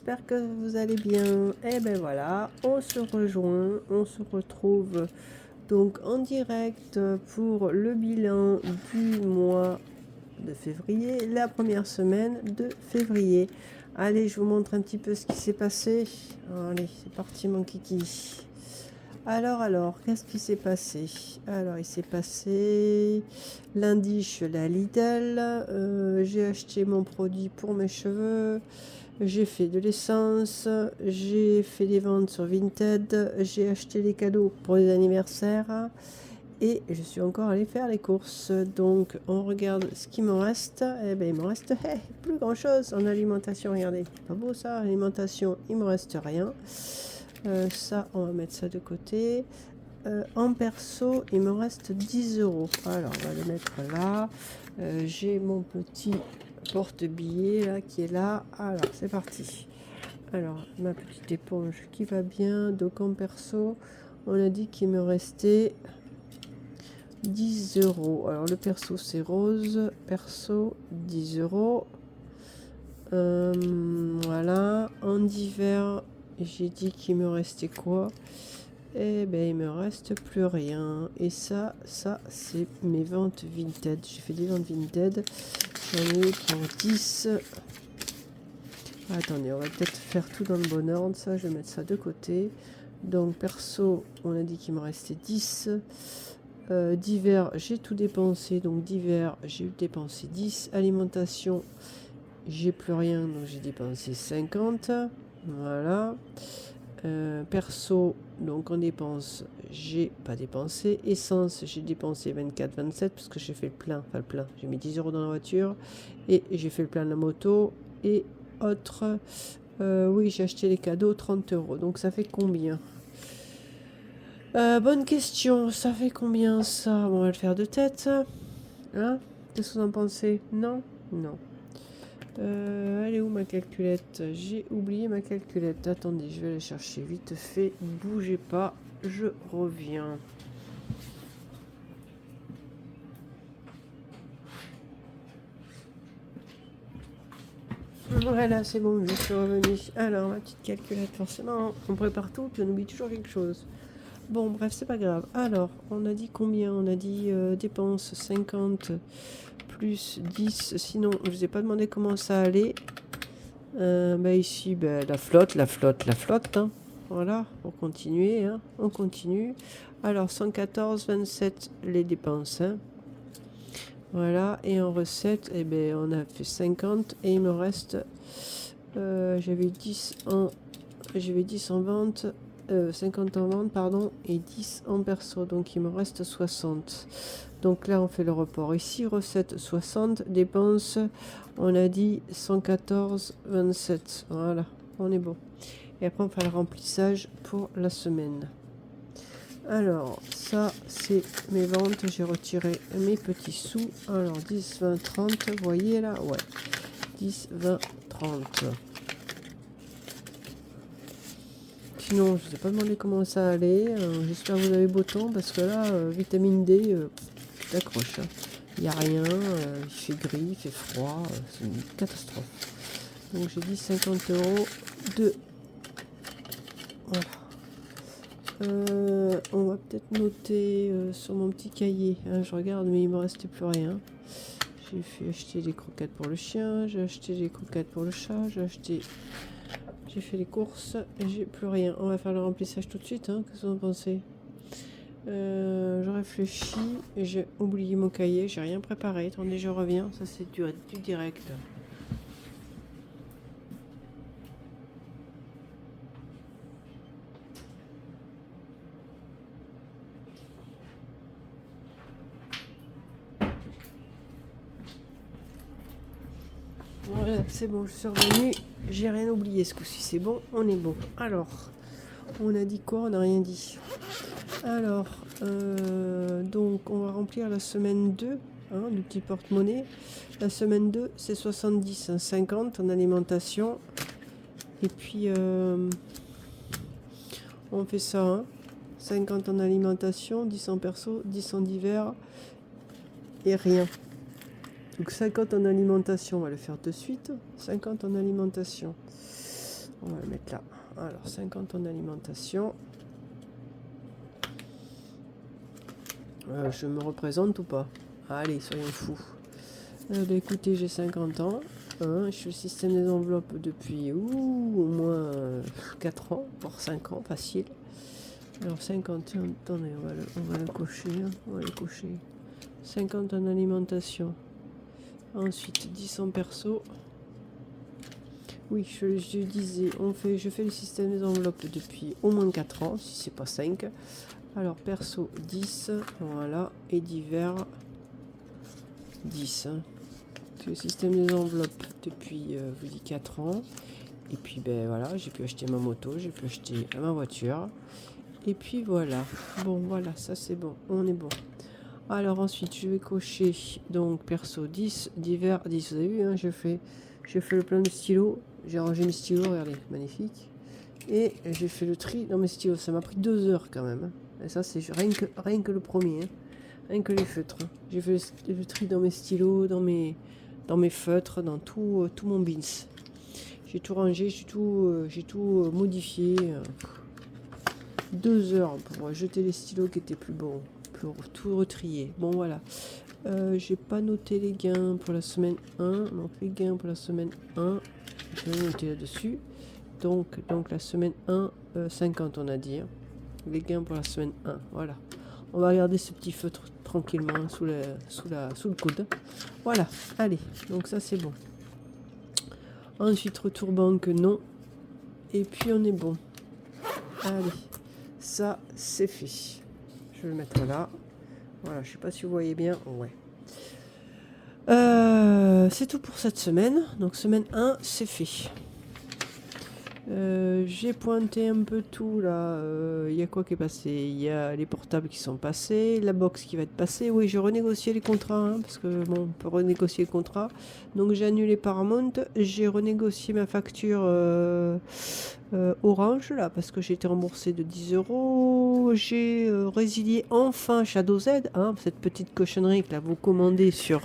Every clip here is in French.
j'espère que vous allez bien. Et ben voilà, on se rejoint, on se retrouve donc en direct pour le bilan du mois de février, la première semaine de février. Allez, je vous montre un petit peu ce qui s'est passé. Allez, c'est parti mon kiki. Alors, qu'est-ce qui s'est passé? Alors, il s'est passé lundi, je suis allée à Lidl, j'ai acheté mon produit pour mes cheveux, j'ai fait de l'essence, j'ai fait des ventes sur Vinted, j'ai acheté des cadeaux pour les anniversaires et je suis encore allée faire les courses. Donc, on regarde ce qui me reste. Eh bien, il me reste plus grand-chose en alimentation. Regardez, c'est pas beau ça, alimentation, il me reste rien. Ça, on va mettre ça de côté. En perso, il me reste 10 euros. Alors, on va le mettre là. J'ai mon petit porte-billets là qui est là. Alors, c'est parti. Alors, ma petite éponge qui va bien. Donc, en perso, on a dit qu'il me restait 10 euros. Alors, le perso, c'est rose. Perso, 10 euros. Voilà. En divers, j'ai dit qu'il me restait quoi? Eh ben, il me reste plus rien. Et ça, c'est mes ventes Vinted. J'ai fait des ventes Vinted. J'en ai pour 10. Attendez, on va peut-être faire tout dans le bon ordre. Ça, je vais mettre ça de côté. Donc, perso, on a dit qu'il me restait 10. Divers, j'ai tout dépensé. Donc, divers, j'ai dépensé 10. Alimentation, j'ai plus rien. Donc, j'ai dépensé 50. Voilà. Perso, donc en dépense, j'ai pas dépensé. Essence, j'ai dépensé 24-27 parce que j'ai fait le plein, enfin le plein. J'ai mis 10 euros dans la voiture et j'ai fait le plein de la moto. Et autre, oui, j'ai acheté les cadeaux 30 euros. Donc ça fait combien? Bonne question, ça fait combien ça? Bon, on va le faire de tête. Hein? Qu'est-ce que vous en pensez? Non? Non. Elle est où ma calculette? J'ai oublié ma calculette. Attendez, je vais la chercher vite fait. Bougez pas, je reviens. Voilà, c'est bon, je suis revenue. Alors, ma petite calculette, forcément, on prépare tout, puis on oublie toujours quelque chose. Bon, bref, c'est pas grave. Alors, on a dit combien? On a dit dépenses 50 plus 10. Sinon, je vous ai pas demandé comment ça allait. Ici, la flotte. Hein. Voilà, pour continuer. Hein. On continue. Alors, 114,27 les dépenses. Hein. Voilà, et en recette, on a fait 50 et il me reste, j'avais 10 en vente, 50 en vente, pardon, et 10 en perso, donc il me reste 60. Donc là, on fait le report ici, recette 60, dépenses, on a dit 114,27. Voilà, on est bon. Et après, on fait le remplissage pour la semaine. Alors, ça, c'est mes ventes. J'ai retiré mes petits sous. Alors, 10, 20, 30. Vous voyez là? Ouais. 10, 20, 30. Sinon, je ne vous ai pas demandé comment ça allait. J'espère que vous avez beau temps parce que là, vitamine D, t'accroches. Il n'y a rien. Il fait gris, il fait froid. C'est une catastrophe. Donc, j'ai dit 50 euros de... Voilà. On va peut-être noter sur mon petit cahier. Hein, je regarde, mais il me restait plus rien. J'ai fait acheter des croquettes pour le chien, j'ai acheté des croquettes pour le chat, j'ai fait les courses et j'ai plus rien. On va faire le remplissage tout de suite. Hein, qu'est-ce que vous en pensez? Je réfléchis. J'ai oublié mon cahier, j'ai rien préparé. Attendez, je reviens. Ça, c'est du direct. Voilà, c'est bon, je suis revenue. J'ai rien oublié ce coup-ci, c'est bon, on est bon. Alors, on a dit quoi? On n'a rien dit. Alors, donc on va remplir la semaine 2, hein, du petit porte-monnaie. La semaine 2, c'est 70, hein, 50 en alimentation. Et puis, on fait ça, hein, 50 en alimentation, 10 en perso, 10 en divers et rien. Donc 50 en alimentation, on va le faire de suite. 50 en alimentation. On va le mettre là. Alors, 50 en alimentation. Je me représente ou pas? Allez, soyons fous. Bah, écoutez, j'ai 50 ans. Je fais le système des enveloppes depuis au moins 4 ans, voire 5 ans, facile. Alors 50, attendez, on va le cocher. On va le cocher. 50 en alimentation. Ensuite, 10 en perso. Oui, je disais, je fais le système des enveloppes depuis au moins 4 ans, si c'est pas 5. Alors perso 10, voilà, et divers 10. Le système des enveloppes depuis vous dis 4 ans. Et puis ben voilà, j'ai pu acheter ma moto, j'ai pu acheter ma voiture. Et puis voilà. Bon voilà, ça c'est bon, on est bon. Alors ensuite je vais cocher donc perso 10, divers 10. Vous avez vu, hein, je fais le plein de stylos. J'ai rangé mes stylos, regardez, magnifique. Et j'ai fait le tri dans mes stylos. Ça m'a pris 2 heures quand même. Et ça c'est rien que le premier. Hein. Rien que les feutres. J'ai fait le tri dans mes stylos, dans mes feutres, dans tout mon bins. J'ai tout rangé, j'ai tout modifié. 2 heures pour jeter les stylos qui étaient plus bons, pour tout retrier. Bon voilà. J'ai pas noté les gains pour la semaine 1. Donc les gains pour la semaine 1, je vais noter là-dessus. Donc la semaine 1, 50 on a dit. Hein. Les gains pour la semaine 1, voilà. On va regarder ce petit feutre tranquillement sous le coude. Voilà, allez, donc ça c'est bon. Ensuite, retour banque, non. Et puis on est bon. Allez, ça c'est fait. Je vais le mettre là. Voilà, je sais pas si vous voyez bien. Ouais. C'est tout pour cette semaine. Donc semaine 1, c'est fait. J'ai pointé un peu tout là. Il y a quoi qui est passé? Il y a les portables qui sont passés, la box qui va être passée. Oui, j'ai renégocié les contrats hein, parce que bon, on peut renégocier le contrat. Donc j'ai annulé Paramount. J'ai renégocié ma facture Orange là parce que j'ai été remboursé de 10 €. J'ai résilié enfin Shadow Z, hein, cette petite cochonnerie que là vous commandez sur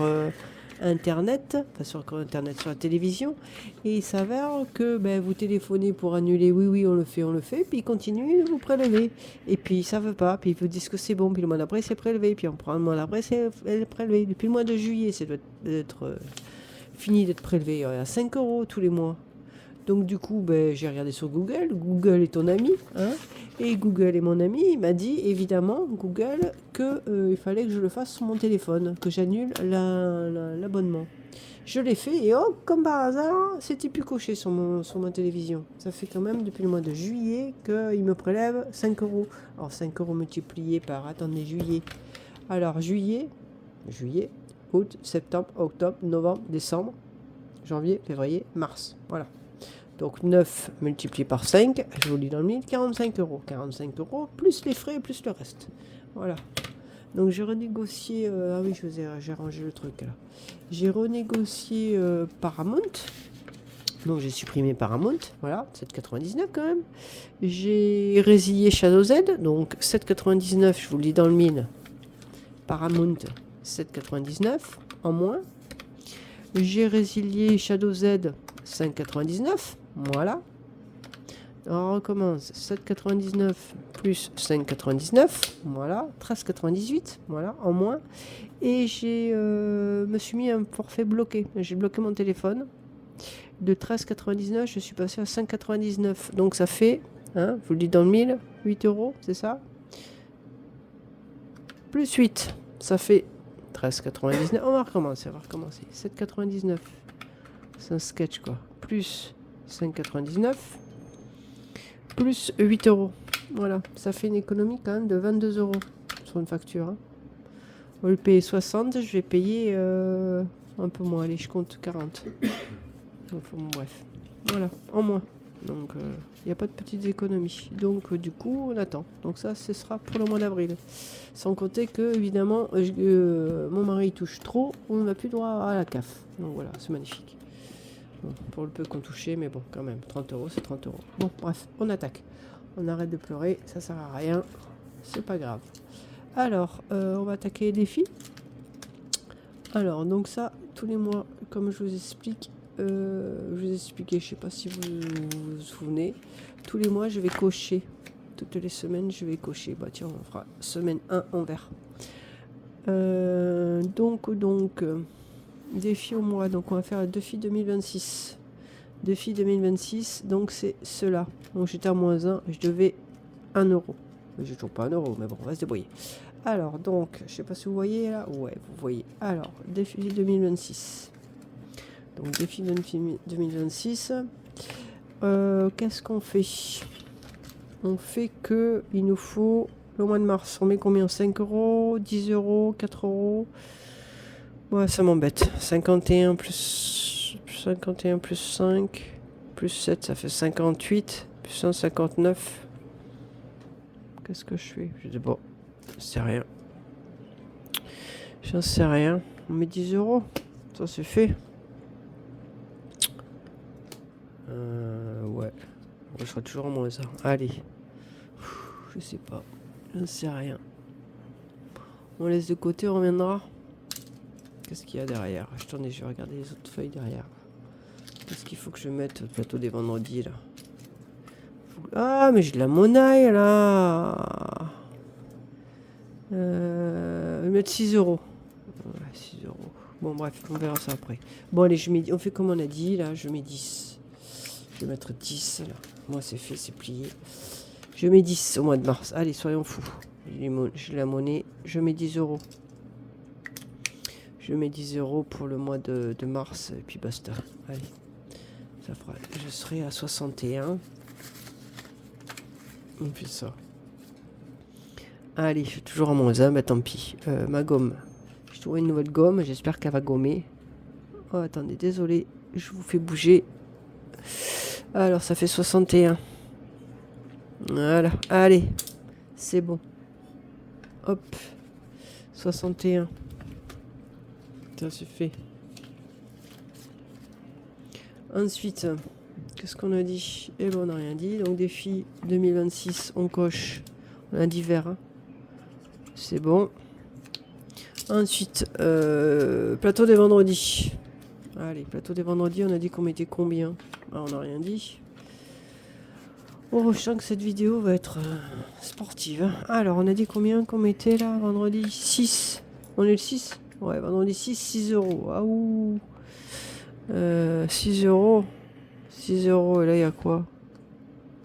internet, enfin sur internet, sur la télévision, et il s'avère que ben, vous téléphonez pour annuler, oui on le fait, puis ils continuent de vous prélever, et puis ça veut pas, puis ils vous disent que c'est bon, puis le mois d'après c'est prélevé, puis on prend le mois d'après c'est prélevé, depuis le mois de juillet c'est d'être fini d'être prélevé à 5 € tous les mois. Donc du coup, ben, j'ai regardé sur Google. Google est ton ami. Hein, et Google est mon ami. Il m'a dit, évidemment, Google, qu'il fallait que je le fasse sur mon téléphone, que j'annule l'abonnement. Je l'ai fait et oh, comme par hasard, c'était plus coché sur ma télévision. Ça fait quand même depuis le mois de juillet qu'il me prélève 5 €. Alors 5 € multiplié par, attendez, juillet. Alors juillet, août, septembre, octobre, novembre, décembre, janvier, février, mars. Voilà. Donc 9 multiplié par 5, je vous lis dans le mille, 45 €. 45 € plus les frais, plus le reste. Voilà. Donc j'ai renégocié... ah oui, j'ai rangé le truc là. J'ai renégocié Paramount. Donc j'ai supprimé Paramount. Voilà, 7,99 quand même. J'ai résilié Shadow Z. Donc 7,99, je vous le lis dans le mille. Paramount, 7,99 en moins. J'ai résilié Shadow Z, 5,99. Voilà. On recommence. 7,99 plus 5,99. Voilà. 13,98. Voilà. En moins. Et me suis mis un forfait bloqué. J'ai bloqué mon téléphone. De 13,99, je suis passé à 5,99. Donc ça fait, hein, je vous le dis dans le mille, 8 €, c'est ça? Plus 8. Ça fait 13,99. On va recommencer. 7,99. C'est un sketch quoi. Plus 5,99 plus 8 €. Voilà, ça fait une économie quand même de 22 € sur une facture. Hein. Au lieu de payer 60, je vais payer un peu moins. Allez, je compte 40. Enfin, bref, voilà, en moins. Donc, il n'y a pas de petites économies. Donc, du coup, on attend. Donc, ça, ce sera pour le mois d'avril. Sans compter que, évidemment, mon mari touche trop, on n'a plus droit à la CAF. Donc, voilà, c'est magnifique. Bon, pour le peu qu'on touchait, mais bon, quand même, 30 €, c'est 30 €. Bon, bref, on attaque. On arrête de pleurer, ça sert à rien. C'est pas grave. Alors, on va attaquer les défis. Alors, donc ça, tous les mois, comme je vous explique, je vous ai expliqué, je sais pas si vous vous souvenez. Tous les mois, je vais cocher. Toutes les semaines, je vais cocher. Bah tiens, on fera semaine 1 en vert. Donc, défi au mois. Donc, on va faire le défi 2026. Défi 2026, donc c'est cela. Donc, j'étais à moins 1, je devais 1 euro. Mais j'ai toujours pas 1 euro, mais bon, on va se débrouiller. Alors, donc, je sais pas si vous voyez là. Ouais, vous voyez. Alors, défi 2026. Donc, défi 2026. Qu'est-ce qu'on fait? On fait que il nous faut le mois de mars. On met combien? 5 euros, 10 euros, 4 euros. Ouais, ça m'embête. 51 plus 51 plus 5 plus 7, ça fait 58. Plus 159. Qu'est-ce que je fais? Je dis bon, c'est rien. J'en sais rien. On met 10 euros. Ça c'est fait. Ouais. Je serai toujours en moins ça. Allez. Je sais pas. Je ne sais rien. On laisse de côté, on reviendra. Qu'est-ce qu'il y a derrière? Attendez, je vais regarder les autres feuilles derrière. Qu'est-ce qu'il faut que je mette au plateau des vendredis là? Ah, mais j'ai de la monnaie là. Je vais mettre 6 euros. Ouais, 6 euros. Bon, bref, on verra ça après. Bon, allez, on fait comme on a dit là. Je mets 10. Je vais mettre 10 là. Moi, c'est fait, c'est plié. Je mets 10 au mois de mars. Allez, soyons fous. J'ai la monnaie. Je mets 10 euros. Je mets 10 euros pour le mois de mars. Et puis basta. Allez. Ça fera. Je serai à 61. On fait ça. Allez, je suis toujours en moins 1. Bah tant pis. Ma gomme. Je trouve une nouvelle gomme. J'espère qu'elle va gommer. Oh, attendez, désolé. Je vous fais bouger. Alors, ça fait 61. Voilà. Allez. C'est bon. Hop. 61. Ça c'est fait. Ensuite, qu'est-ce qu'on a dit? Eh ben, on n'a rien dit. Donc, défi 2026, on coche. On a dit vert. Hein. C'est bon. Ensuite, plateau des vendredis. Allez, plateau des vendredis, on a dit qu'on mettait combien? Ah, on n'a rien dit. Oh, je sens que cette vidéo va être sportive. Hein. Alors, on a dit combien qu'on mettait là, vendredi? 6. On est le 6? Ouais, vendredi 6, 6 euros. Ah ouh. 6 euros. 6 euros, et là, il y a quoi?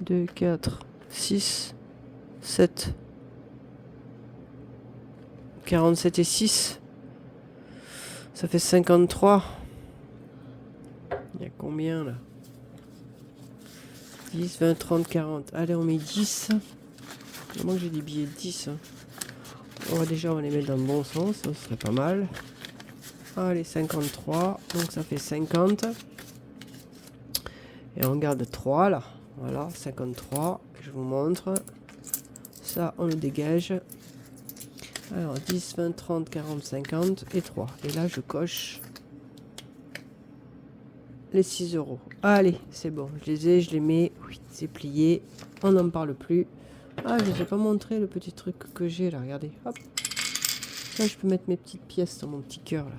2, 4, 6, 7. 47 et 6. Ça fait 53. Il y a combien là? 10, 20, 30, 40. Allez, on met 10. Moi, j'ai des billets de 10. Hein. Déjà, on va les mettre dans le bon sens. Ça serait pas mal. Allez, 53. Donc, ça fait 50. Et on garde 3 là. Voilà, 53. Je vous montre. Ça, on le dégage. Alors, 10, 20, 30, 40, 50 et 3. Et là, je coche les 6 euros. Allez, c'est bon. Je les ai, je les mets. Oui, c'est plié. On n'en parle plus. Ah, je ne vous ai pas montré le petit truc que j'ai là. Regardez. Hop. Là, je peux mettre mes petites pièces dans mon petit cœur là.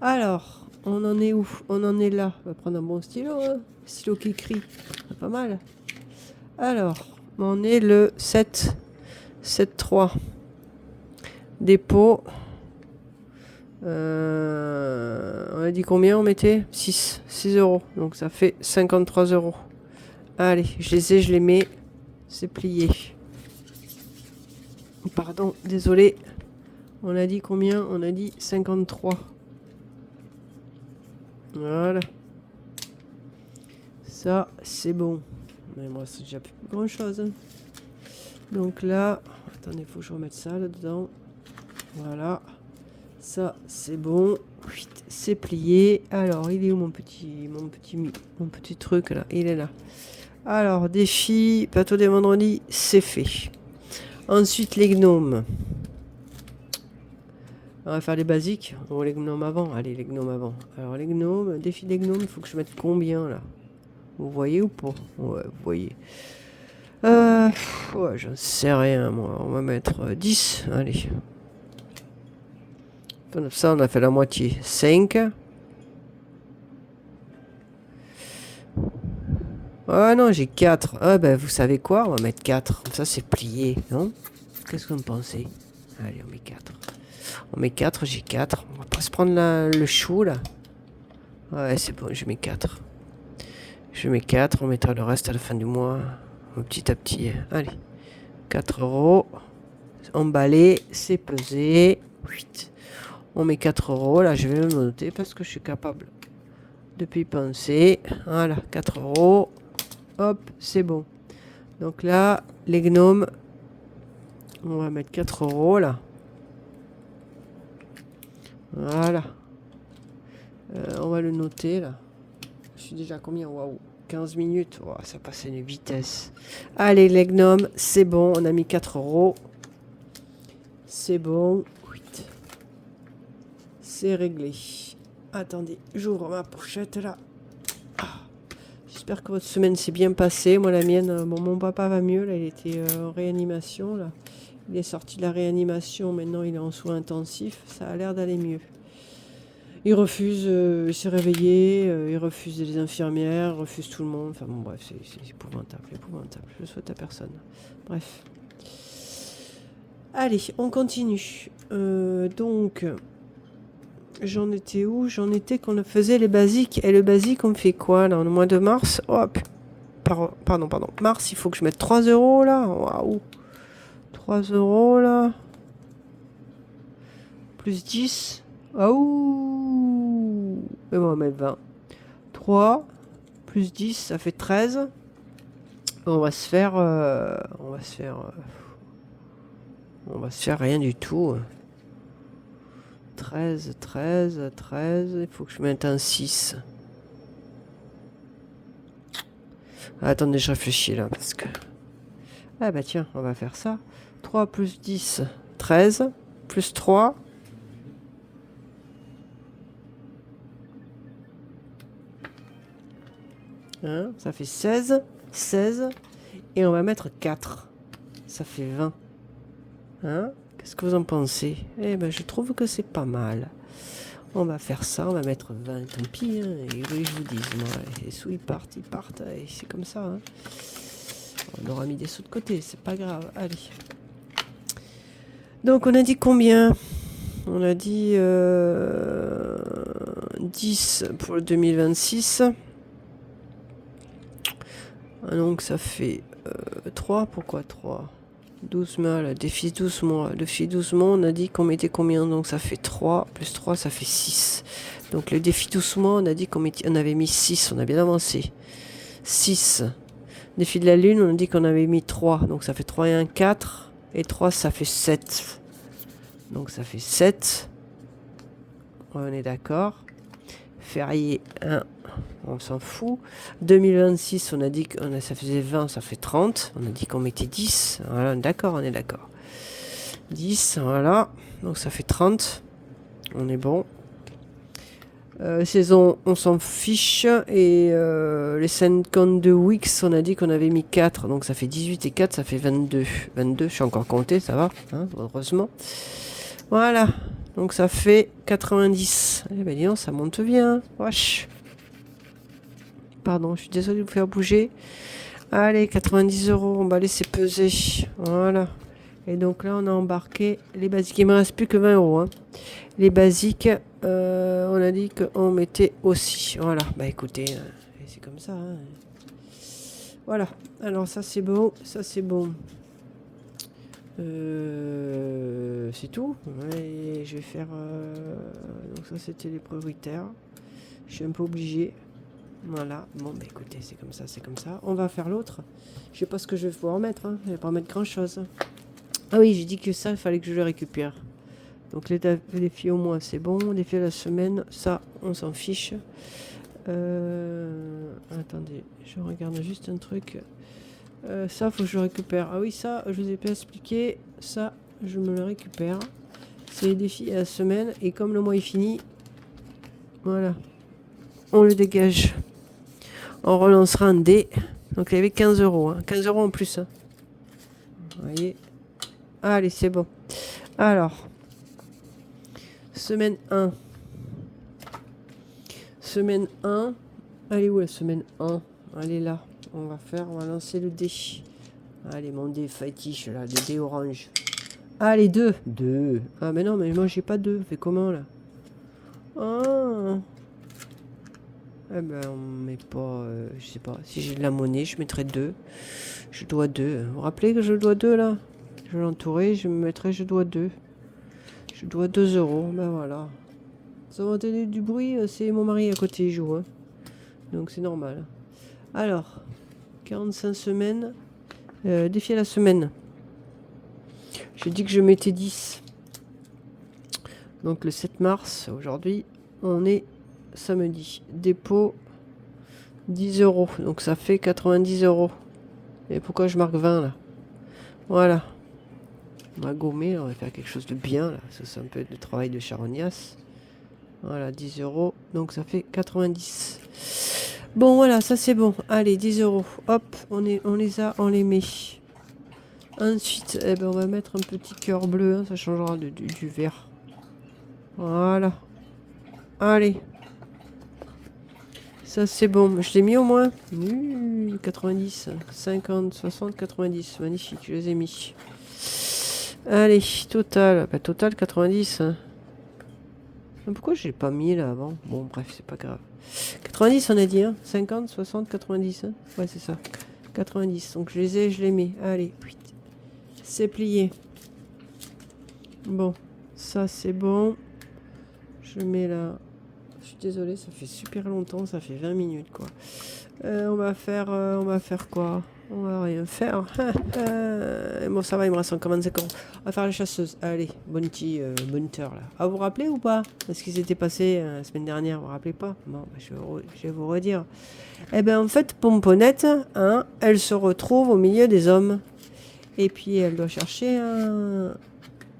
Alors, on en est où? On en est là. On va prendre un bon stylo. Hein. Stylo qui écrit. C'est pas mal. Alors, on est le 7. 7,3. Dépôt. On a dit combien on mettait? 6 euros. Donc ça fait 53 euros. Allez, je les ai, je les mets. C'est plié. Pardon, désolé. On a dit combien? On a dit 53. Voilà. Ça, c'est bon. Mais moi, c'est déjà plus grand chose. Hein. Donc là, attendez, il faut que je remette ça là-dedans. Voilà. Ça, c'est bon. C'est plié. Alors, il est où mon petit truc là? Il est là. Alors, défi, plateau des vendredis, c'est fait. Ensuite, les gnomes. On va faire les basiques. Oh, les gnomes avant. Allez, les gnomes avant. Alors, les gnomes, défi des gnomes, il faut que je mette combien là? Vous voyez ou pas? Ouais, vous voyez. Ouais, j'en sais rien, moi. On va mettre 10. Allez. Ça, on a fait la moitié. 5. Ah non, j'ai 4. Ah ben, vous savez quoi? On va mettre 4. Comme ça, c'est plié, non? Qu'est-ce que vous pensez? Allez, on met 4. On met 4, j'ai 4. On va pas se prendre le chou, là. Ouais, c'est bon, je mets 4. Je mets 4, on mettra le reste à la fin du mois. Petit à petit. Allez. 4 euros. Emballé, c'est pesé. 8. On met 4 euros. Là, je vais le noter parce que je suis capable de y penser. Voilà, 4 euros. Hop, c'est bon. Donc là, les gnomes, on va mettre 4 euros là. Voilà. On va le noter là. Je suis déjà à combien? Waouh, 15 minutes. Oh, ça passe à une vitesse. Allez, les gnomes, c'est bon. On a mis 4 euros. C'est bon. C'est réglé. Attendez, j'ouvre ma pochette là. Ah. J'espère que votre semaine s'est bien passée. Moi, la mienne, bon, mon papa va mieux. Là, il était en réanimation. Là. Il est sorti de la réanimation. Maintenant, il est en soins intensifs. Ça a l'air d'aller mieux. Il refuse, il s'est réveillé. Il refuse les infirmières, il refuse tout le monde. Enfin bon, bref, c'est épouvantable, épouvantable. Je le souhaite à personne. Bref. Allez, on continue. Donc, j'en étais où? J'en étais qu'on faisait les basiques. Et le basique, on fait quoi là? Le mois de mars? Hop. Pardon. Mars, il faut que je mette 3 euros là. Waouh. 3 euros là. Plus 10. Waouh. Et bon, on va mettre 20. 3 plus 10, ça fait 13. On va se faire rien du tout. 13. Il faut que je mette un 6. Attendez, je réfléchis là parce que... Ah bah tiens, on va faire ça. 3 plus 10, 13. Plus 3. Hein, ça fait 16. 16. Et on va mettre 4. Ça fait 20. Hein? Qu'est-ce que vous en pensez? Eh ben, je trouve que c'est pas mal. On va faire ça, on va mettre 20. Tant pis, hein. Et oui, je vous dis, moi, les sous, ils partent. Et c'est comme ça. Hein. On aura mis des sous de côté, c'est pas grave. Allez. Donc, on a dit combien? On a dit 10 pour le 2026. Donc, ça fait 3. Pourquoi 3? 12 mois, le défi 12 mois. Le défi 12 mois, on a dit qu'on mettait combien? Donc ça fait 3, plus 3, ça fait 6. Donc le défi 12 mois, on a dit qu'on avait mis 6, on a bien avancé. 6. Défi de la lune, on a dit qu'on avait mis 3. Donc ça fait 3 et 1, 4. Et 3, ça fait 7. Donc ça fait 7. On est d'accord. Férié 1. On s'en fout. 2026, on a dit que ça faisait 20, ça fait 30. On a dit qu'on mettait 10. Voilà, d'accord, on est d'accord. 10, voilà. Donc ça fait 30. On est bon. Saison, on s'en fiche. Et les 52 weeks, on a dit qu'on avait mis 4. Donc ça fait 18 et 4, ça fait 22. 22, je suis encore compté, ça va. Hein, heureusement. Voilà. Donc ça fait 90. Eh ben dis donc, ça monte bien. Wesh. Pardon, je suis désolée de vous faire bouger. Allez, 90 euros, on va laisser peser. Voilà. Et donc là, on a embarqué les basiques. Il me reste plus que 20 euros. Hein. Les basiques, on a dit qu'on mettait aussi. Voilà. Bah écoutez, c'est comme ça. Hein. Voilà. Alors ça, c'est bon. Ça, c'est bon. C'est tout. Ouais, je vais faire... donc ça, c'était les prioritaires. Je suis un peu obligé. Voilà, bon bah écoutez, c'est comme ça. On va faire l'autre. Je sais pas ce que je vais pouvoir mettre, hein. Je vais pas mettre grand chose. Ah oui, j'ai dit que ça, il fallait que je le récupère. Donc les défis au mois, c'est bon. Les défis à la semaine, ça, on s'en fiche. Attendez, je regarde juste un truc. Ça, faut que je le récupère. Ah oui, ça, je vous ai pas expliqué. Ça, je me le récupère. C'est les défis à la semaine. Et comme le mois est fini, voilà, on le dégage. On relancera un dé. Donc il y avait 15 euros. Hein. 15 euros en plus. Hein. Vous voyez. Allez, c'est bon. Alors. Semaine 1. Semaine 1. Elle est où la semaine 1? Elle est là. On va lancer le dé. Allez, mon dé fétiche, là, le dé orange. Allez, 2. 2. Ah, mais non, mais moi, j'ai pas 2. Fait comment, là? Ah. Eh ben, on met pas... je sais pas. Si j'ai de la monnaie, je mettrai 2. Je dois 2. Vous vous rappelez que je dois 2, là? Je vais l'entourer, je me mettrai je dois 2. Je dois 2 euros. Ben, voilà. Ça va entendu du bruit, c'est mon mari à côté, il joue, hein. Donc, c'est normal. Alors, 45 semaines. Défi à la semaine. J'ai dit que je mettais 10. Donc le 7 mars, aujourd'hui, on est samedi. Dépôt 10 euros. Donc ça fait 90 euros. Et pourquoi je marque 20 là? Voilà. On va gommer, on va faire quelque chose de bien là. Ça c'est un peu de travail de charognasse. Voilà, 10 euros. Donc ça fait 90. Bon voilà, ça c'est bon. Allez, 10 euros. Hop, on les a, on les met. Ensuite, eh ben, on va mettre un petit cœur bleu, hein, ça changera du vert. Voilà. Allez. Ça c'est bon, je l'ai mis au moins. 90, 50, 60, 90. Magnifique, je les ai mis. Allez, total. Bah, total 90. Hein. Pourquoi je l'ai pas mis là avant? Bon, bref, c'est pas grave. 90, on a dit, hein. 50, 60, 90. Hein. Ouais, c'est ça. 90. Donc je les ai, je les mets. Allez, c'est plié. Bon, ça c'est bon. Je mets là. Je suis désolée, ça fait super longtemps, ça fait 20 minutes quoi. On va faire quoi? On va rien faire. Bon, ça va, il me reste encore 25 secondes. On va faire la chasseuse. Allez, Bounty, Bunter là. Ah, vous vous rappelez ou pas? Ce qui s'était passé la semaine dernière, vous vous rappelez pas? Bon, bah, je vais vous redire. Eh ben en fait, Pomponnette, hein, elle se retrouve au milieu des hommes. Et puis elle doit chercher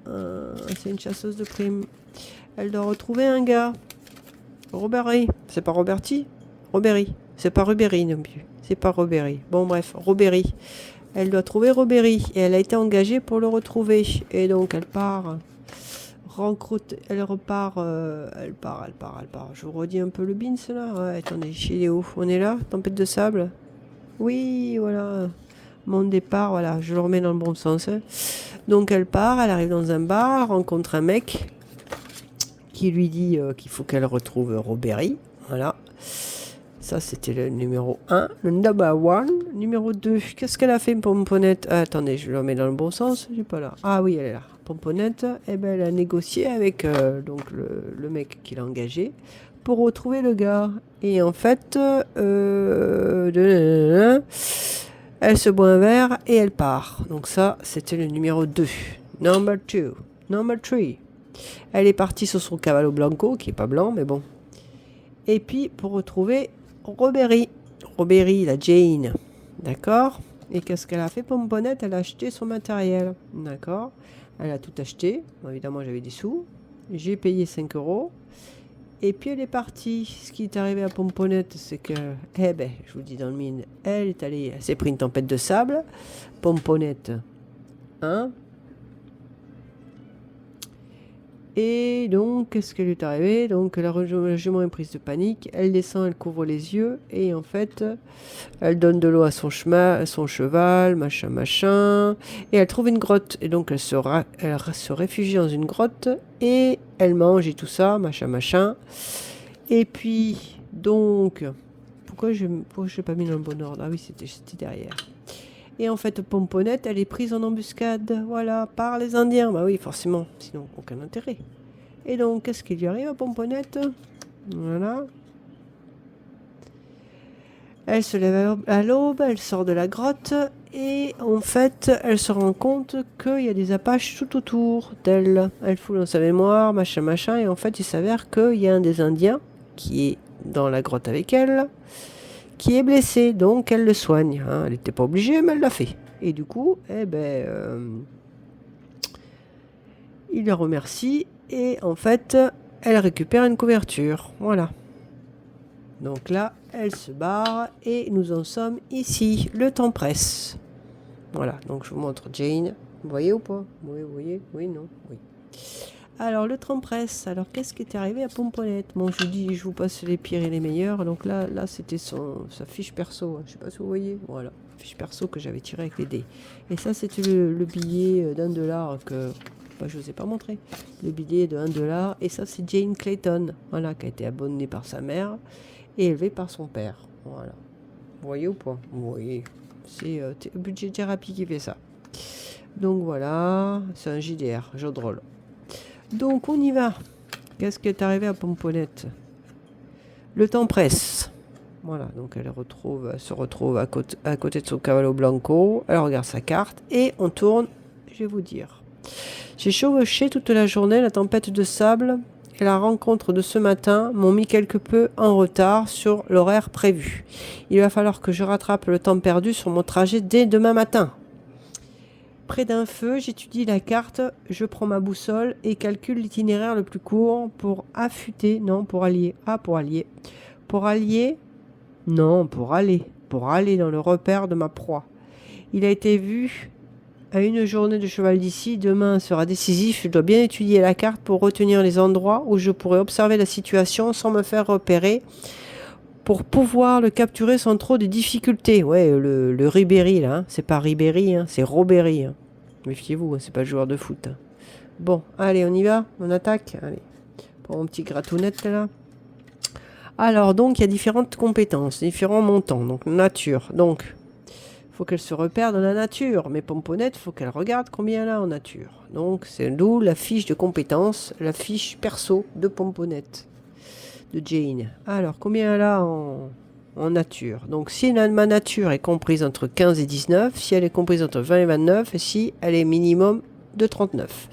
c'est une chasseuse de primes. Elle doit retrouver un gars. Robert. C'est pas Roberti? Robéry. C'est pas Rubéry non plus. C'est pas Robéry. Bon bref, Robéry. Elle doit trouver Robéry. Et elle a été engagée pour le retrouver. Et donc elle part. Elle repart. Elle part. Je vous redis un peu le bins là. Ouais, attendez, il est où? On est là? Tempête de sable? Oui, voilà. Mon départ, voilà, je le remets dans le bon sens. Hein. Donc elle part, elle arrive dans un bar, rencontre un mec qui lui dit qu'il faut qu'elle retrouve Robéry. Voilà. Ça, c'était le numéro 1. Le number 1. Numéro 2. Qu'est-ce qu'elle a fait, Pomponnette? Attendez, je le remets dans le bon sens. Je suis pas là. Ah oui, elle est là. Pomponnette, eh ben, elle a négocié avec donc le mec qui l'a engagé pour retrouver le gars. Et en fait, elle se boit un verre et elle part. Donc ça, c'était le numéro 2. Number 2. Number 3. Elle est partie sur son cavallo blanco, qui est pas blanc, mais bon. Et puis, pour retrouver Robéry. Robéry, la Jane. D'accord? Et qu'est-ce qu'elle a fait, Pomponnette? Elle a acheté son matériel. D'accord? Elle a tout acheté. Bon, évidemment, j'avais des sous. J'ai payé 5 euros. Et puis elle est partie. Ce qui est arrivé à Pomponnette, c'est que, eh ben, je vous le dis dans le mine, elle s'est pris une tempête de sable. Pomponnette, hein. Et donc, qu'est-ce qui lui est arrivé? Donc, la jument est prise de panique. Elle descend, elle couvre les yeux. Et en fait, elle donne de l'eau à son cheval, machin. Et elle trouve une grotte. Et donc, elle se réfugie dans une grotte. Et elle mange et tout ça, machin. Et puis, donc, pourquoi je l'ai pas mis dans le bon ordre? Ah oui, c'était derrière. Et en fait, Pomponnette, elle est prise en embuscade, voilà, par les Indiens. Bah oui, forcément, sinon aucun intérêt. Et donc, qu'est-ce qui lui arrive à Pomponnette? Voilà. Elle se lève à l'aube, elle sort de la grotte, et en fait, elle se rend compte qu'il y a des Apaches tout autour d'elle. Elle fout dans sa mémoire, machin, et en fait, il s'avère qu'il y a un des Indiens qui est dans la grotte avec elle, qui est blessé, donc elle le soigne. Hein. Elle n'était pas obligée, mais elle l'a fait. Et du coup, eh ben, il la remercie, et en fait, elle récupère une couverture. Voilà. Donc là, elle se barre, et nous en sommes ici. Le temps presse. Voilà, donc je vous montre Jane. Vous voyez ou pas? Oui, vous voyez? Oui, non? Oui. Alors, le Tempress. Alors, qu'est-ce qui est arrivé à Pomponette? Bon, je dis, je vous passe les pires et les meilleurs. Donc là c'était sa fiche perso. Je sais pas si vous voyez. Voilà, fiche perso que j'avais tirée avec les dés. Et ça, c'était le billet d'1 $ que je vous ai pas montré. Le billet de 1 $. Et ça, c'est Jane Clayton. Voilà, qui a été abonnée par sa mère et élevée par son père. Voilà. Vous voyez ou pas? Vous voyez. C'est Budget Therapy qui fait ça. Donc voilà, c'est un JDR, jeu de rôle. Donc on y va. Qu'est-ce qui est arrivé à Pomponette? Le temps presse. Voilà, donc elle se retrouve à côté de son cavallo blanco. Elle regarde sa carte et on tourne. Je vais vous dire. J'ai chevauché toute la journée. La tempête de sable et la rencontre de ce matin m'ont mis quelque peu en retard sur l'horaire prévu. Il va falloir que je rattrape le temps perdu sur mon trajet dès demain matin. Près d'un feu, j'étudie la carte, je prends ma boussole et calcule l'itinéraire le plus court pour affûter, non, pour allier, pour allier. Pour allier, non, pour aller dans le repère de ma proie. Il a été vu à une journée de cheval d'ici, demain sera décisif, je dois bien étudier la carte pour retenir les endroits où je pourrais observer la situation sans me faire repérer, pour pouvoir le capturer sans trop de difficultés. Ouais, le Ribéry, là, hein. C'est pas Ribéry, hein, c'est Robéry. Hein. Méfiez-vous, hein, c'est pas le joueur de foot. Hein. Bon, allez, on y va, on attaque. Allez, pour mon petit gratounette, là. Alors, donc, il y a différentes compétences, différents montants. Donc, nature. Donc, il faut qu'elle se repère dans la nature. Mais Pomponette, il faut qu'elle regarde combien elle a en nature. Donc, c'est d'où la fiche de compétences, la fiche perso de Pomponette. De Jane. Alors, combien elle a en nature? Donc, si ma nature est comprise entre 15 et 19, si elle est comprise entre 20 et 29, et si elle est minimum de 39.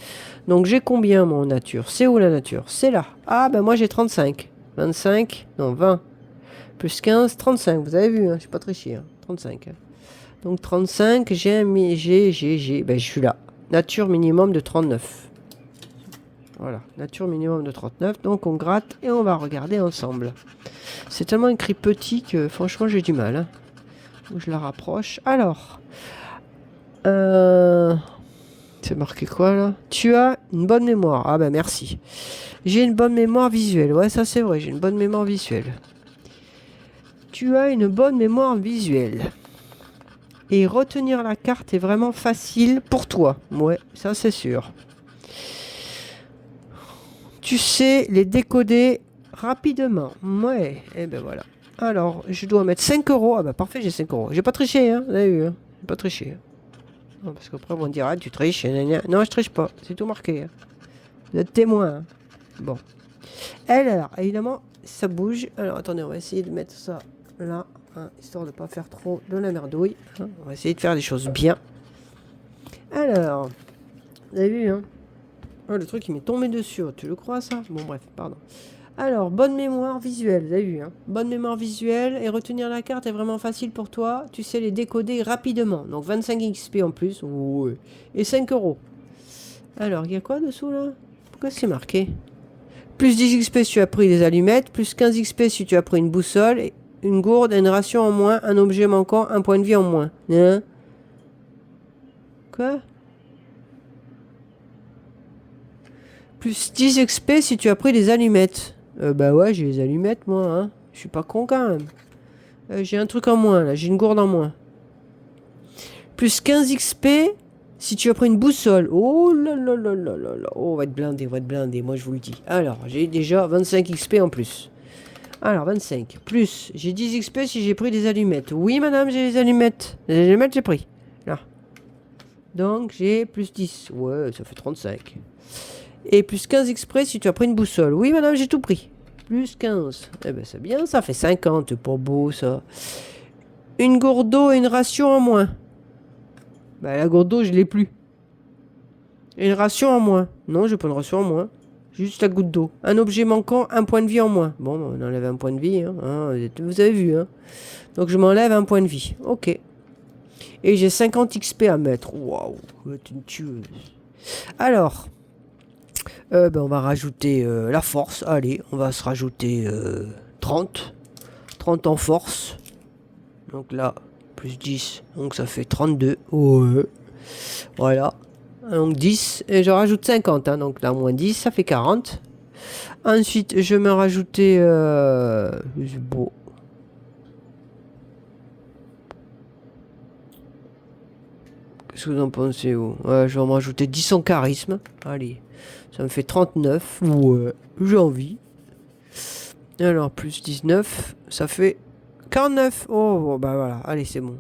Donc, j'ai combien, mon nature? C'est où la nature? C'est là. Ah, ben moi, j'ai 35. 25, non, 20. Plus 15, 35. Vous avez vu, hein, je suis pas triché. Hein, 35. Hein. Donc, 35, ben, je suis là. Nature minimum de 39. Voilà, nature minimum de 39. Donc on gratte et on va regarder ensemble. C'est tellement écrit petit que franchement j'ai du mal. Hein. Je la rapproche. Alors, c'est marqué quoi là? Tu as une bonne mémoire. Ah ben merci. J'ai une bonne mémoire visuelle. Ouais, ça c'est vrai, j'ai une bonne mémoire visuelle. Tu as une bonne mémoire visuelle. Et retenir la carte est vraiment facile pour toi. Ouais, ça c'est sûr. Tu sais les décoder rapidement. Ouais, et ben voilà. Alors, je dois mettre 5 €. Ah bah parfait, j'ai 5 €. J'ai pas triché, hein. Vous avez vu, hein. J'ai pas triché. Non, parce qu'après, on dira, tu triches. Non, je triche pas. C'est tout marqué. Hein. Vous êtes témoin. Hein. Bon. Alors, évidemment, ça bouge. Alors, attendez, on va essayer de mettre ça là. Hein, histoire de pas faire trop de la merdouille. Hein. On va essayer de faire les choses bien. Alors, vous avez vu, hein. Oh, le truc, il m'est tombé dessus. Tu le crois, ça? Bon, bref, pardon. Alors, bonne mémoire visuelle, vous avez vu, hein? Bonne mémoire visuelle et retenir la carte est vraiment facile pour toi. Tu sais les décoder rapidement. Donc, 25 XP en plus. Ouais. Et 5 €. Alors, il y a quoi dessous, là? Pourquoi c'est marqué? Plus 10 XP si tu as pris des allumettes. Plus 15 XP si tu as pris une boussole. Une gourde, une ration en moins. Un objet manquant, un point de vie en moins. Hein? Quoi? Plus 10 XP si tu as pris des allumettes. Bah ouais, j'ai les allumettes, moi. Hein. Je suis pas con quand même. J'ai un truc en moins, là. J'ai une gourde en moins. Plus 15 XP si tu as pris une boussole. Oh là là là là là là. Oh, on va être blindé, moi je vous le dis. Alors, j'ai déjà 25 XP en plus. Alors, 25. Plus, j'ai 10 XP si j'ai pris des allumettes. Oui, madame, j'ai les allumettes. Les allumettes, j'ai pris. Là. Donc, j'ai plus 10. Ouais, ça fait 35. Et plus 15 exprès si tu as pris une boussole. Oui, madame, j'ai tout pris. Plus 15. Eh ben, c'est bien, ça fait 50. C'est pas beau, ça. Une gourde d'eau et une ration en moins. Bah, la gourde d'eau, je l'ai plus. Et une ration en moins. Non, j'ai pas une ration en moins. Juste la goutte d'eau. Un objet manquant, un point de vie en moins. Bon, on enlève un point de vie. Hein. Vous avez vu, hein. Donc, je m'enlève un point de vie. Ok. Et j'ai 50 XP à mettre. Waouh, c'est une tueuse. Alors... on va rajouter la force. Allez, on va se rajouter 30. 30 en force. Donc là, plus 10. Donc ça fait 32. Ouais. Voilà. Donc 10. Et je rajoute 50. Hein, donc là, moins 10, ça fait 40. Ensuite, je me rajouter... Bon. Qu'est-ce que vous en pensez, vous? Ouais, je vais me rajouter 10 en charisme. Allez. Ça me fait 39. Ouais, j'ai envie. Alors, plus 19, ça fait 49. Oh, bon, bah voilà. Allez, c'est bon.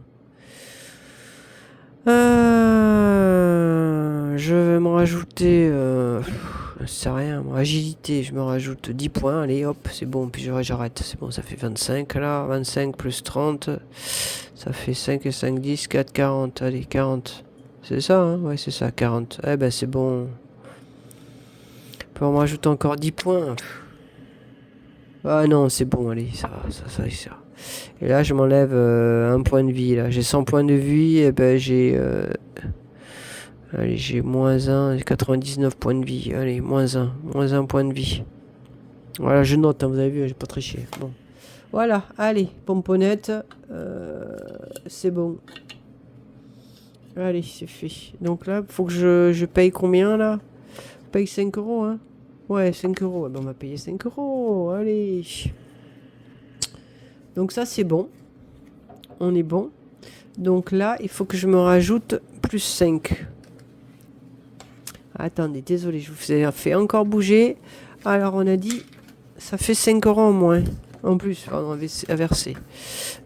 Je vais me rajouter... je sais rien. Agilité, je me rajoute 10 points. Allez, hop, c'est bon. Puis j'arrête. C'est bon, ça fait 25 là. 25 plus 30. Ça fait 5 et 5, 10, 4, 40. Allez, 40. C'est ça, hein? Ouais, c'est ça, 40. Eh ben, c'est bon. On peut me rajouter encore 10 points. Ah non, c'est bon, allez, ça va, ça. Et là, je m'enlève un point de vie. Là, j'ai 100 points de vie. Et ben, allez, j'ai moins 1, 99 points de vie. Allez, moins 1 point de vie. Voilà, je note, hein, vous avez vu, j'ai pas triché. Bon. Voilà, allez, pomponnette. C'est bon. Allez, c'est fait. Donc là, faut que je paye combien là? Je paye 5 euros, hein? Ouais, 5 euros. Eh ben, on va payer 5 euros. Allez. Donc ça, c'est bon. On est bon. Donc là, il faut que je me rajoute plus 5. Attendez, désolé, je vous ai fait encore bouger. Alors, on a dit, ça fait 5 euros en moins. En plus, pardon, à verser.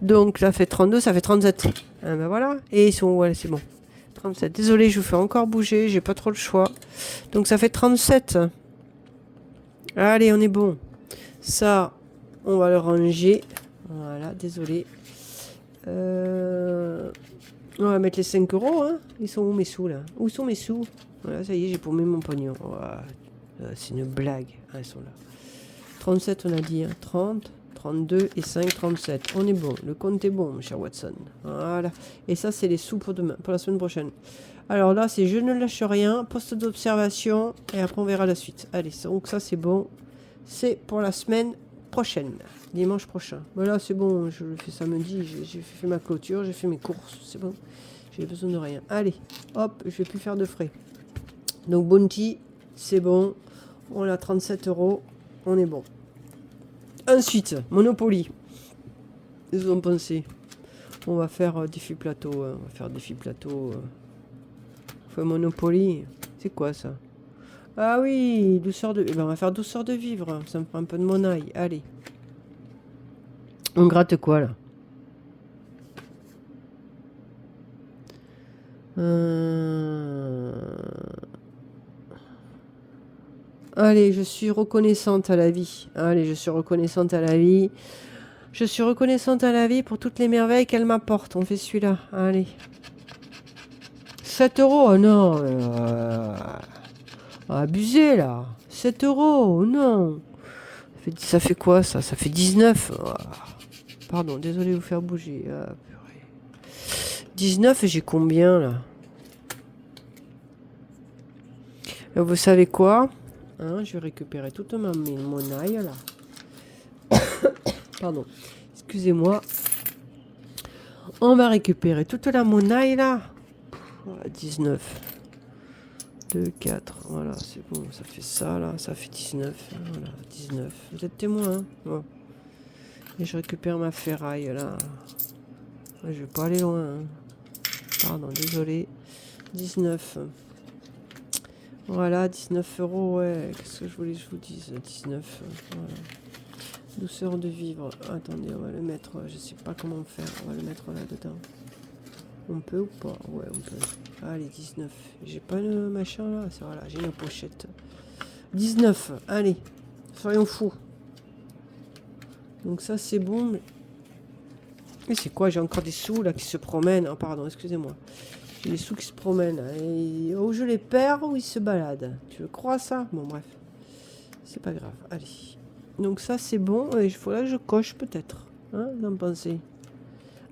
Donc, là, fait 32, ça fait 37. Ah ben voilà. Et ils sont, ouais, c'est bon. 37. Désolé, je vous fais encore bouger, j'ai pas trop le choix. Donc, ça fait 37. Allez, on est bon. Ça, on va le ranger. Voilà, désolé. On va mettre les 5 euros. Hein. Ils sont où mes sous là? Où sont mes sous? Voilà, ça y est, j'ai paumé mon pognon. Voilà. C'est une blague. Ah, ils sont là. 37, on a dit. Hein. 30, 32 et 5, 37. On est bon. Le compte est bon, mon cher Watson. Voilà. Et ça, c'est les sous pour demain, pour la semaine prochaine. Alors là, c'est je ne lâche rien. Poste d'observation. Et après, on verra la suite. Allez, donc ça, c'est bon. C'est pour la semaine prochaine. Dimanche prochain. Voilà, c'est bon. Je le fais samedi. J'ai fait ma clôture. J'ai fait mes courses. C'est bon. J'ai besoin de rien. Allez. Hop. Je vais plus faire de frais. Donc, Bounty. C'est bon. On a 37 euros. On est bon. Ensuite, Monopoly. Qu'est-ce que vous en pensez? On va faire défi plateau. On va faire défi plateau. On fait Monopoly. C'est quoi ça? Ah oui, douceur de... Eh ben, on va faire douceur de vivre. Ça me prend un peu de monnaie. Allez. On gratte quoi, là? Allez, je suis reconnaissante à la vie. Allez, je suis reconnaissante à la vie. Je suis reconnaissante à la vie pour toutes les merveilles qu'elle m'apporte. On fait celui-là. Allez. 7 euros, oh non. Abusé, là. 7 euros, oh non. Ça fait quoi, ça? Ça fait 19. Pardon, désolé de vous faire bouger. 19, et j'ai combien, là? Vous savez quoi? Hein, je vais récupérer toute ma monnaie, là. Pardon. Excusez-moi. On va récupérer toute la monnaie, là. 19. 2, 4. Voilà, c'est bon. Ça fait ça, là. Ça fait 19. Voilà, 19. Vous êtes témoin, hein? Ouais. Et je récupère ma ferraille, là. Ouais, je vais pas aller loin. Hein. Pardon, désolé. 19. Voilà, 19 euros, ouais. Qu'est-ce que je voulais que je vous dise? 19. Voilà. Douceur de vivre. Attendez, on va le mettre. Je sais pas comment faire. On va le mettre là-dedans. On peut ou pas? Ouais, on peut. Allez, 19. J'ai pas le machin là. C'est voilà, j'ai une pochette. 19. Allez, soyons fous. Donc ça, c'est bon. Mais c'est quoi? J'ai encore des sous là qui se promènent. Oh, pardon, excusez-moi. J'ai des sous qui se promènent. Et ou je les perds ou ils se baladent. Tu le crois ça? Bon, bref. C'est pas grave. Allez. Donc ça, c'est bon. Et il faudra que je coche peut-être. Hein, vous en pensez?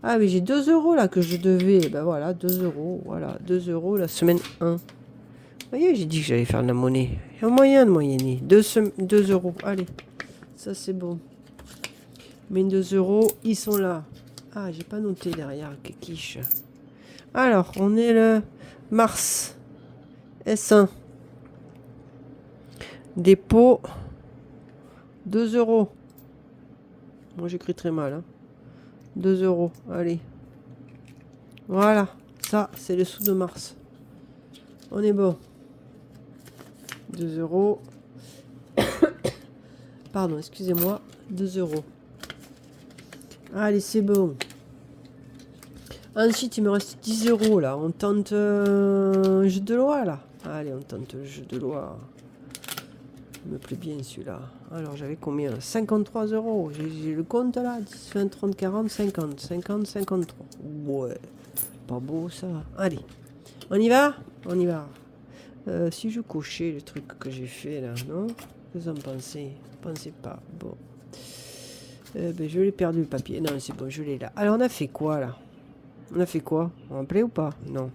Ah, mais j'ai 2 euros là que je devais. Ben voilà, 2 euros. Voilà, 2 euros la semaine 1. Vous voyez, j'ai dit que j'allais faire de la monnaie. Il y a moyen de moyenner. 2 euros. Allez, ça c'est bon. Mes 2 euros, ils sont là. Ah, j'ai pas noté derrière. Que quiche. Alors, on est le mars. S1. Dépôt. 2 euros. Moi, j'écris très mal. Hein. 2 euros. Allez. Voilà. Ça, c'est le sous de mars. On est bon. 2 euros. Pardon, excusez-moi. 2 euros. Allez, c'est bon. Ensuite, il me reste 10 euros, là. On tente un jeu de loi, là. Allez, on tente le jeu de loi. Il me plaît bien, celui-là. Alors, j'avais combien? 53 euros. J'ai le compte, là. 10, 20, 30, 40, 50. 50, 53. Ouais. Pas beau, ça. Allez. On y va? On y va. Si je cochais le truc que j'ai fait, là, non? Qu'est-ce que vous en pensez? Pensez pas. Bon. Ben, je l'ai perdu, le papier. Non, c'est bon, je l'ai là. Alors, on a fait quoi, là? On a fait quoi? On a plaît ou pas? Non.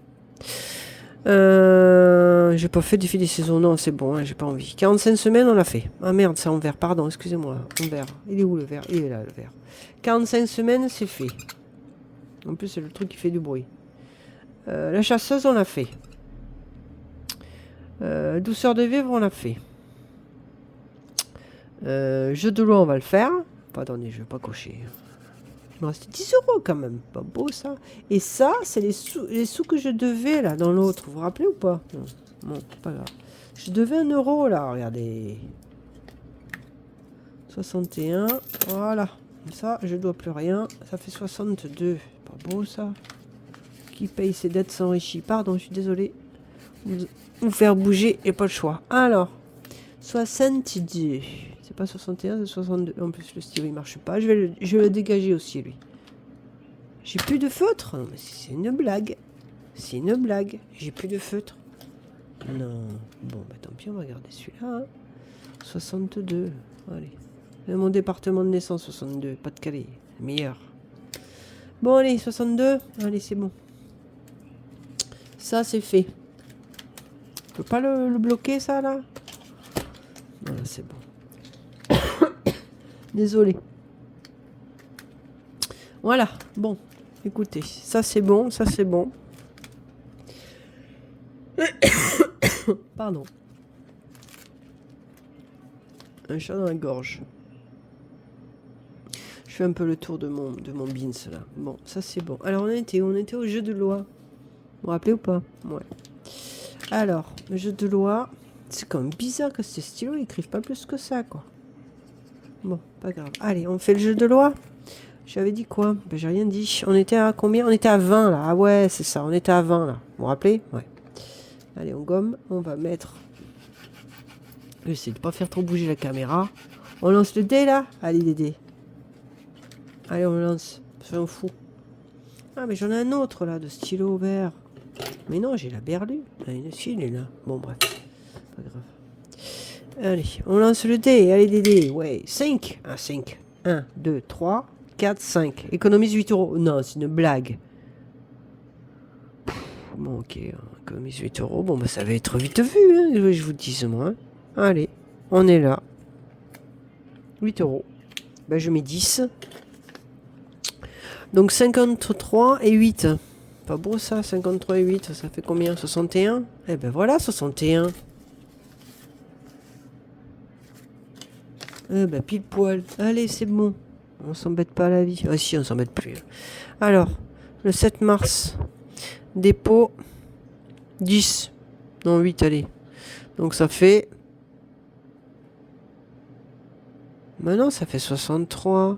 J'ai pas fait défi des saisons. Non, c'est bon, hein, j'ai pas envie. 45 semaines, on l'a fait. Ah merde, c'est en vert. Pardon, excusez-moi. En vert. Il est où le vert? Il est là, le vert. 45 semaines, c'est fait. En plus, c'est le truc qui fait du bruit. La chasseuse, on l'a fait. Douceur de vivre, on l'a fait. Jeu de loi, on va le faire. Attendez, je vais pas cocher. Il me reste 10 euros quand même. Pas beau ça. Et ça, c'est les sous que je devais là dans l'autre. Vous vous rappelez ou pas? Non. Bon, pas grave. Je devais 1 euro là. Regardez. 61. Voilà. Ça, je dois plus rien. Ça fait 62. Pas beau ça. Qui paye ses dettes s'enrichit. Pardon, je suis désolé. Vous faire bouger et pas le choix. Alors. 62. C'est pas 61, c'est 62. En plus, le stylo il marche pas. Je vais le dégager aussi, lui. J'ai plus de feutre. Mais c'est une blague. C'est une blague. J'ai plus de feutre. Non. Bon, bah tant pis, on va garder celui-là. Hein. 62. Allez. C'est mon département de naissance, 62. Pas de Calais. Meilleur. Bon, allez, 62. Allez, c'est bon. Ça, c'est fait. Je peux pas le bloquer, ça, là? Voilà, c'est bon. Désolé. Voilà. Bon. Écoutez, ça, c'est bon. Ça, c'est bon. Pardon. Un chat dans la gorge. Je fais un peu le tour de mon bins là. Bon, ça c'est bon. Alors on était au jeu de loi. Vous vous rappelez ou pas? Ouais. Alors, le jeu de loi. C'est quand même bizarre que ces stylos ils écrivent pas plus que ça quoi. Bon, pas grave. Allez, on fait le jeu de loi. J'avais dit quoi? Ben, j'ai rien dit. On était à combien? On était à 20 là. Ah ouais, c'est ça. On était à 20 là. Vous vous rappelez? Ouais. Allez, on gomme. On va mettre. J'essaie de pas faire trop bouger la caméra. On lance le dé là? Allez, les dés. Allez, on lance. C'est un fou. Ah, mais j'en ai un autre là, de stylo vert. Mais non, j'ai la berlue. Ah, il est là. Bon, bref. Pas grave. Allez, on lance le dé. Allez, des dés. Ouais, 5. Ah, 5. 1, 2, 3, 4, 5. Économise 8 euros. Non, c'est une blague. Bon, ok. Économise 8 euros. Bon, bah, ça va être vite vu, hein, je vous dis moi. Allez, on est là. 8 euros. Ben, je mets 10. Donc 53 et 8. Pas beau ça, 53 et 8, ça fait combien? 61? Eh ben voilà, 61. Eh ben pile poil. Allez, c'est bon. On s'embête pas à la vie. Ah si, on s'embête plus. Alors, le 7 mars, dépôt 10. Non, 8, allez. Donc ça fait... Maintenant, ça fait 63.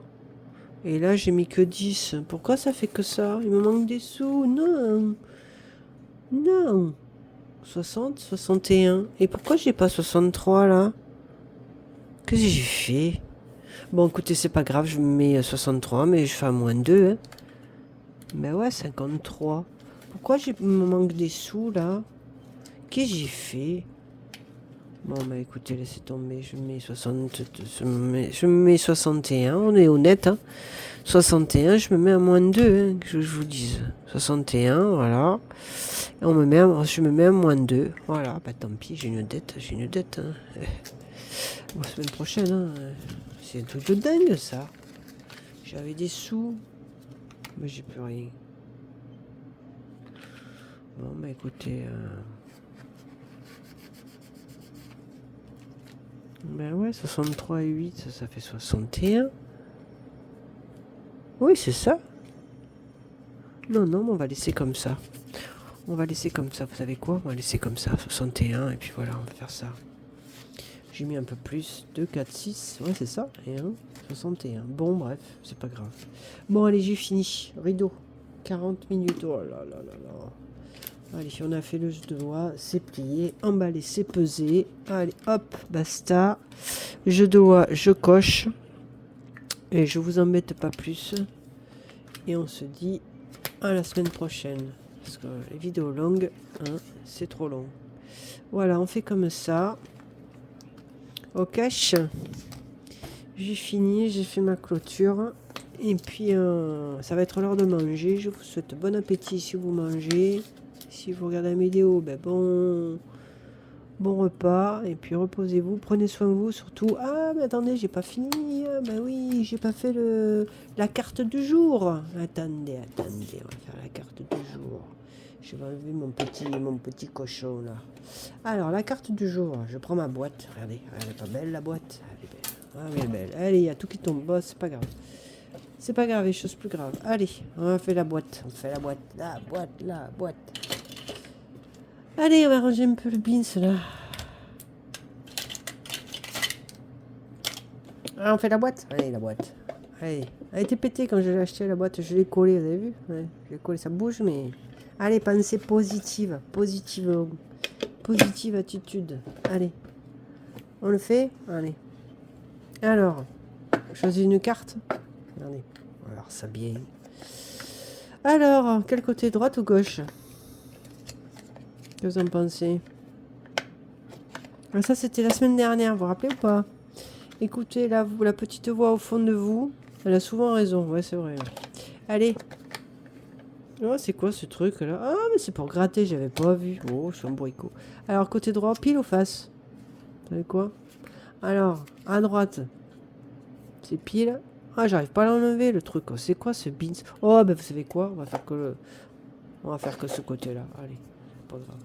Et là, j'ai mis que 10. Pourquoi ça fait que ça? Il me manque des sous. Non. Non. 60, 61. Et pourquoi j'ai pas 63 là? Qu'est-ce que j'ai fait? Bon, écoutez, c'est pas grave, je me mets 63, mais je fais à moins 2. Hein. Mais ouais, 53. Pourquoi il me manque des sous là? Qu'est-ce que j'ai fait? Bon, bah écoutez, laissez tomber. Je mets 60, je me mets 61. On est honnête. Hein. 61, je me mets à moins 2, hein, que je vous dise. 61, voilà. Et je me mets à moins 2. Voilà, bah tant pis, j'ai une dette. Hein. La semaine prochaine, hein. C'est un truc de dingue ça. J'avais des sous, mais j'ai plus rien. Bon, bah écoutez. Ben ouais, 63 et 8, ça fait 61. Oui, c'est ça. Non, non, mais on va laisser comme ça. On va laisser comme ça, vous savez quoi? On va laisser comme ça, 61, et puis voilà, on va faire ça. J'ai mis un peu plus, 2, 4, 6, ouais c'est ça, et 1, 61. Bon bref, c'est pas grave. Bon allez, j'ai fini, rideau, 40 minutes, oh là là là là. Allez, on a fait le jeu de doigts, c'est plié, emballé, c'est pesé. Allez, hop, basta. Jeu de doigts, je coche. Et je vous embête pas plus. Et on se dit à la semaine prochaine. Parce que les vidéos longues, hein, c'est trop long. Voilà, on fait comme ça. Ok. J'ai fini, j'ai fait ma clôture. Et puis, ça va être l'heure de manger. Je vous souhaite bon appétit si vous mangez. Si vous regardez la vidéo, ben bon repas. Et puis, reposez-vous. Prenez soin de vous surtout. Ah, mais attendez, j'ai pas fini. Ah, ben oui, j'ai pas fait la carte du jour. Attendez, on va faire la carte du jour. Je vais enlever mon petit cochon là. Alors, la carte du jour. Je prends ma boîte. Regardez, elle est pas belle la boîte. Elle est belle. Ah, mais elle est belle. Allez, il y a tout qui tombe. Bon, c'est pas grave. C'est pas grave, les choses plus graves. Allez, on fait la boîte. On fait la boîte. La boîte, la boîte. Allez, on va ranger un peu le beans là. Ah, on fait la boîte? Allez, la boîte. Allez. Elle était pétée quand je l'ai acheté la boîte. Je l'ai collée, vous avez vu? Ouais, je l'ai collée, ça bouge, mais. Allez, pensée positive. Positive attitude. Allez. On le fait? Allez. Alors, choisis une carte. Regardez. Alors, ça bien. Alors, quel côté, droite ou gauche? Que vous en pensez? Ah, ça, c'était la semaine dernière, vous vous rappelez ou pas? Écoutez, la petite voix au fond de vous, elle a souvent raison. Ouais, c'est vrai. Allez. Oh, c'est quoi ce truc là? Ah, mais c'est pour gratter, j'avais pas vu. Oh, je suis un bourricot. Alors, côté droit, pile ou face? Vous savez quoi? Alors, à droite, c'est pile. Ah, j'arrive pas à l'enlever le truc. Oh, c'est quoi ce beans? Oh, ben vous savez quoi? On va faire que ce côté-là. Allez, pas grave.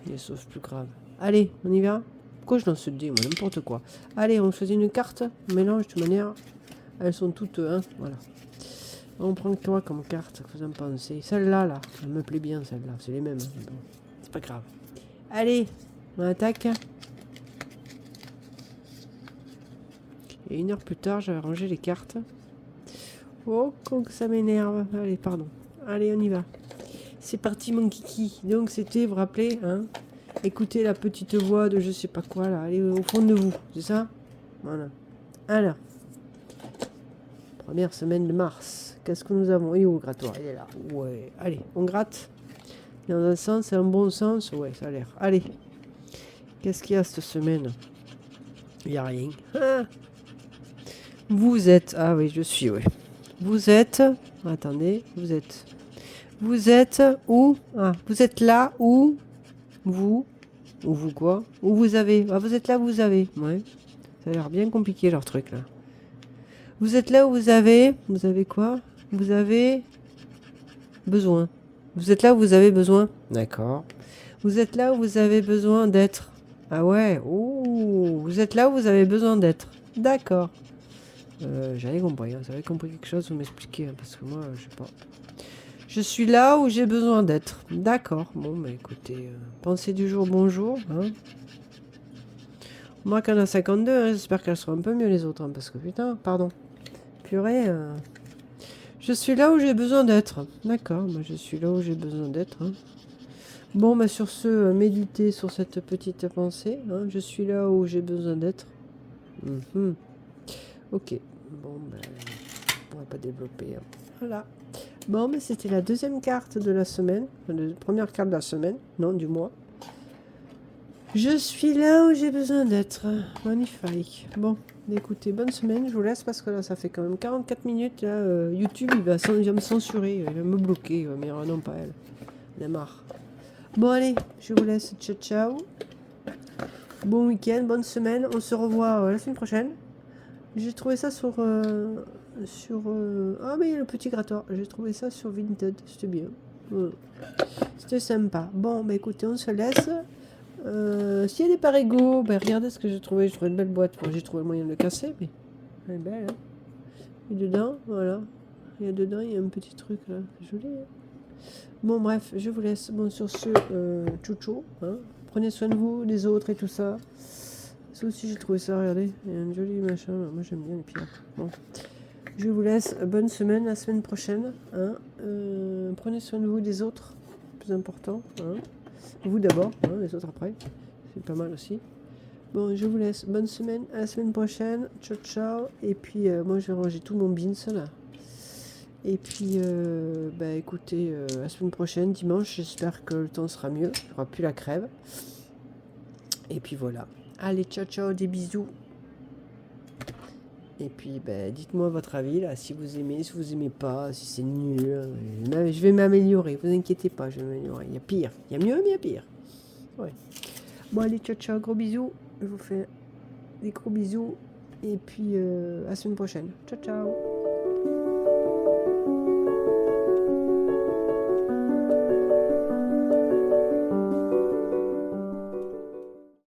Il y a des choses plus graves. Allez, on y va? Pourquoi je lance ce dé, moi, n'importe quoi. Allez, on choisit une carte. On mélange de toute manière. Elles sont toutes, hein, voilà. On prend quoi comme carte? Que vous en pensez? Celle-là, là. Elle me plaît bien, celle-là. C'est les mêmes. Bon, c'est pas grave. Allez, on attaque. Et 1 heure plus tard, j'avais rangé les cartes. Oh, que ça m'énerve. Allez, pardon. Allez, on y va. C'est parti, mon kiki. Donc, c'était, vous vous rappelez, hein? Écoutez la petite voix de je sais pas quoi, là. Allez, au fond de vous. C'est ça? Voilà. Alors. Première semaine de mars. Qu'est-ce que nous avons? Il est où le grattoir? Il est là. Ouais. Allez, on gratte. Dans un sens et un bon sens. Ouais, ça a l'air. Allez. Qu'est-ce qu'il y a cette semaine? Il n'y a rien. Ah. Vous êtes... Ah oui, je suis, ouais. Vous êtes... Attendez, vous êtes... Vous êtes où? Ah, vous êtes là où? Vous? Ou vous quoi? Où vous avez? Ah, vous êtes là où vous avez. Ouais. Ça a l'air bien compliqué leur truc là. Vous êtes là où vous avez... Vous avez quoi? Vous avez... Besoin. Vous êtes là où vous avez besoin? D'accord. Vous êtes là où vous avez besoin d'être? Ah ouais. Ouh. Vous êtes là où vous avez besoin d'être? D'accord. J'avais compris. Hein. Vous avez compris quelque chose? Vous m'expliquez. Hein, parce que moi, je sais pas. Je suis là où j'ai besoin d'être. D'accord. Bon, bah écoutez. Pensée du jour, bonjour. Hein. Moi, qu'on a 52, hein, j'espère qu'elles seront un peu mieux les autres. Hein, parce que putain, pardon. Purée. Je suis là où j'ai besoin d'être. D'accord, moi je suis là où j'ai besoin d'être. Hein. Bon, bah sur ce, méditez sur cette petite pensée. Hein. Je suis là où j'ai besoin d'être. Ok. Bon, ben, on va pas développer. Hein. Voilà. Bon, mais c'était la deuxième carte de la semaine. La première carte de la semaine. Non, du mois. Je suis là où j'ai besoin d'être. Magnifique. Bon, écoutez, bonne semaine. Je vous laisse parce que là, ça fait quand même 44 minutes. Là, YouTube, il va me censurer. Il va me bloquer. Mais non, pas elle. Il a marre. Bon, allez, je vous laisse. Ciao, ciao. Bon week-end, bonne semaine. On se revoit la semaine prochaine. J'ai trouvé ça sur... Ah, mais il y a le petit grattoir. J'ai trouvé ça sur Vinted. C'était bien. C'était sympa. Bon, bah écoutez, on se laisse. S'il y a des parigots, ben regardez ce que j'ai trouvé. J'ai trouvé une belle boîte. Bon, j'ai trouvé le moyen de le casser, mais elle est belle. Hein. Et dedans, voilà. Et dedans, il y a un petit truc là. C'est joli. Hein. Bon, bref, je vous laisse. Bon, sur ce, tchou hein. Prenez soin de vous, des autres et tout ça. Ça aussi, j'ai trouvé ça, regardez. Il y a un joli machin. Moi, j'aime bien les pierres. Bon. Je vous laisse. Bonne semaine, la semaine prochaine. Hein. Prenez soin de vous, des autres. Plus important. Hein. Vous d'abord, hein, les autres après. C'est pas mal aussi. Bon, je vous laisse. Bonne semaine. À la semaine prochaine. Ciao, ciao. Et puis, moi, je vais ranger tout mon beans, là. Et puis, bah, écoutez, la semaine prochaine, dimanche, j'espère que le temps sera mieux. Il n'y aura plus la crève. Et puis voilà. Allez, ciao, ciao, des bisous. Et puis, bah, dites-moi votre avis, là, si vous aimez, si vous aimez pas, si c'est nul. Je vais m'améliorer, vous inquiétez pas, je vais m'améliorer. Il y a pire. Il y a mieux, mais il y a pire. Ouais. Bon, allez, ciao, ciao, gros bisous. Je vous fais des gros bisous. Et puis, à la semaine prochaine. Ciao, ciao.